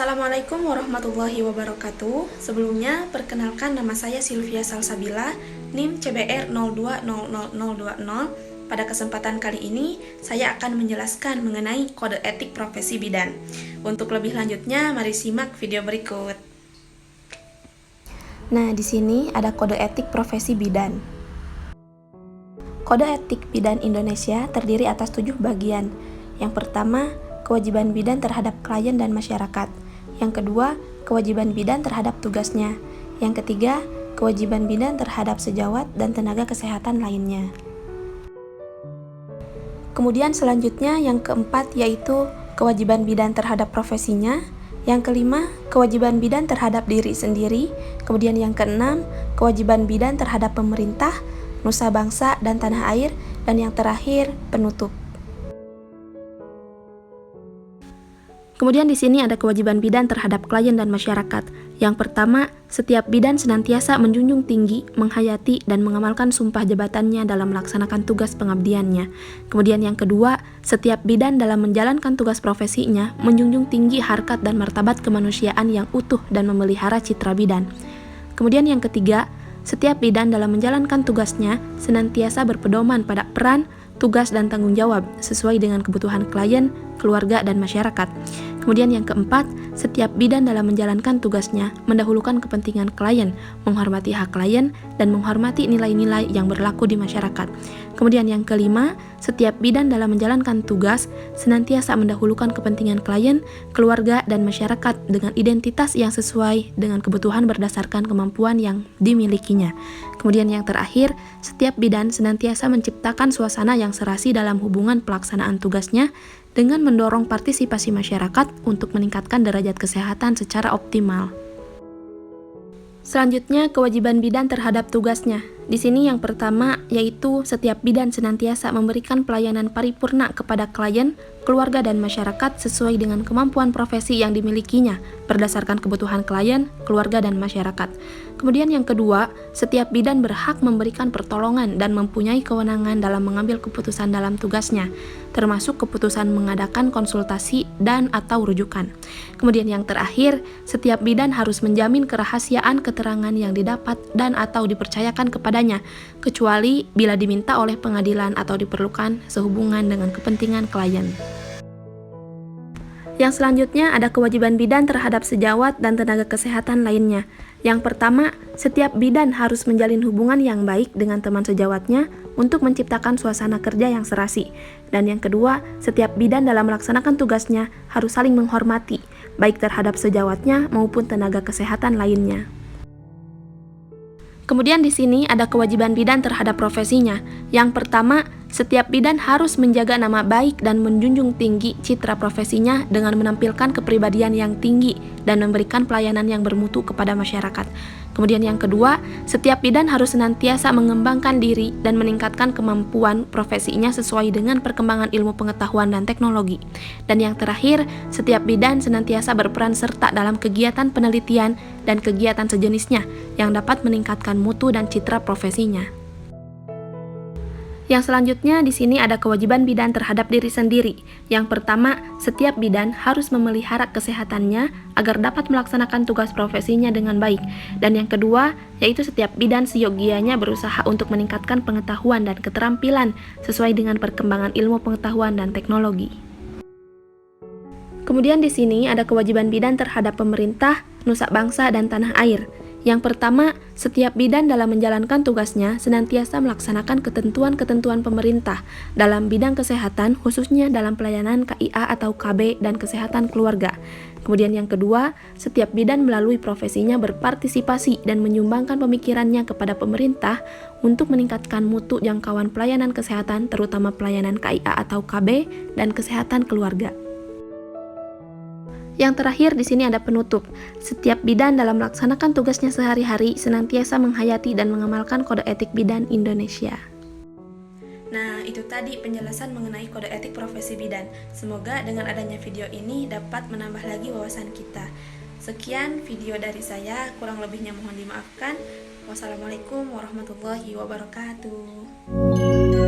Assalamualaikum warahmatullahi wabarakatuh. Sebelumnya, perkenalkan nama saya Sylvia Salsabila, NIM CBR 02000020. Pada kesempatan kali ini, saya akan menjelaskan mengenai kode etik profesi bidan. Untuk lebih lanjutnya, mari simak video berikut. Nah, di sini ada kode etik profesi bidan. Kode etik bidan Indonesia terdiri atas 7 bagian. Yang pertama, kewajiban bidan terhadap klien dan masyarakat. Yang kedua, kewajiban bidan terhadap tugasnya. Yang ketiga, kewajiban bidan terhadap sejawat dan tenaga kesehatan lainnya. Kemudian selanjutnya yang keempat yaitu kewajiban bidan terhadap profesinya. Yang kelima, kewajiban bidan terhadap diri sendiri. Kemudian yang keenam, kewajiban bidan terhadap pemerintah, nusa bangsa dan tanah air. Dan yang terakhir, penutup. Kemudian di sini ada kewajiban bidan terhadap klien dan masyarakat. Yang pertama, setiap bidan senantiasa menjunjung tinggi, menghayati, dan mengamalkan sumpah jabatannya dalam melaksanakan tugas pengabdiannya. Kemudian yang kedua, setiap bidan dalam menjalankan tugas profesinya menjunjung tinggi harkat dan martabat kemanusiaan yang utuh dan memelihara citra bidan. Kemudian yang ketiga, setiap bidan dalam menjalankan tugasnya senantiasa berpedoman pada peran, tugas, dan tanggung jawab sesuai dengan kebutuhan klien, keluarga, dan masyarakat. Kemudian yang keempat, setiap bidan dalam menjalankan tugasnya mendahulukan kepentingan klien, menghormati hak klien, dan menghormati nilai-nilai yang berlaku di masyarakat. Kemudian yang kelima, setiap bidan dalam menjalankan tugas senantiasa mendahulukan kepentingan klien, keluarga, dan masyarakat dengan identitas yang sesuai dengan kebutuhan berdasarkan kemampuan yang dimilikinya. Kemudian yang terakhir, setiap bidan senantiasa menciptakan suasana yang serasi dalam hubungan pelaksanaan tugasnya dengan mendorong partisipasi masyarakat untuk meningkatkan derajat kesehatan secara optimal. Selanjutnya, kewajiban bidan terhadap tugasnya. Di sini yang pertama yaitu setiap bidan senantiasa memberikan pelayanan paripurna kepada klien, keluarga, dan masyarakat sesuai dengan kemampuan profesi yang dimilikinya berdasarkan kebutuhan klien, keluarga, dan masyarakat. Kemudian yang kedua, setiap bidan berhak memberikan pertolongan dan mempunyai kewenangan dalam mengambil keputusan dalam tugasnya, termasuk keputusan mengadakan konsultasi dan atau rujukan. Kemudian yang terakhir, setiap bidan harus menjamin kerahasiaan keterangan yang didapat dan atau dipercayakan kepadanya, kecuali bila diminta oleh pengadilan atau diperlukan sehubungan dengan kepentingan klien. Yang selanjutnya ada kewajiban bidan terhadap sejawat dan tenaga kesehatan lainnya. Yang pertama, setiap bidan harus menjalin hubungan yang baik dengan teman sejawatnya untuk menciptakan suasana kerja yang serasi. Dan yang kedua, setiap bidan dalam melaksanakan tugasnya harus saling menghormati, baik terhadap sejawatnya maupun tenaga kesehatan lainnya. Kemudian di sini ada kewajiban bidan terhadap profesinya. Yang pertama, setiap bidan harus menjaga nama baik dan menjunjung tinggi citra profesinya dengan menampilkan kepribadian yang tinggi dan memberikan pelayanan yang bermutu kepada masyarakat. Kemudian yang kedua, setiap bidan harus senantiasa mengembangkan diri dan meningkatkan kemampuan profesinya sesuai dengan perkembangan ilmu pengetahuan dan teknologi. Dan yang terakhir, setiap bidan senantiasa berperan serta dalam kegiatan penelitian dan kegiatan sejenisnya yang dapat meningkatkan mutu dan citra profesinya. Yang selanjutnya di sini ada kewajiban bidan terhadap diri sendiri. Yang pertama, setiap bidan harus memelihara kesehatannya agar dapat melaksanakan tugas profesinya dengan baik. Dan yang kedua, yaitu setiap bidan seyogianya berusaha untuk meningkatkan pengetahuan dan keterampilan sesuai dengan perkembangan ilmu pengetahuan dan teknologi. Kemudian di sini ada kewajiban bidan terhadap pemerintah, nusa bangsa, dan tanah air. Yang pertama, setiap bidan dalam menjalankan tugasnya senantiasa melaksanakan ketentuan-ketentuan pemerintah dalam bidang kesehatan, khususnya dalam pelayanan KIA atau KB dan kesehatan keluarga. Kemudian yang kedua, setiap bidan melalui profesinya berpartisipasi dan menyumbangkan pemikirannya kepada pemerintah untuk meningkatkan mutu jangkauan pelayanan kesehatan, terutama pelayanan KIA atau KB dan kesehatan keluarga. Yang terakhir di sini ada penutup. Setiap bidan dalam melaksanakan tugasnya sehari-hari senantiasa menghayati dan mengamalkan kode etik bidan Indonesia. Nah, itu tadi penjelasan mengenai kode etik profesi bidan. Semoga dengan adanya video ini dapat menambah lagi wawasan kita. Sekian video dari saya, kurang lebihnya mohon dimaafkan. Wassalamualaikum warahmatullahi wabarakatuh.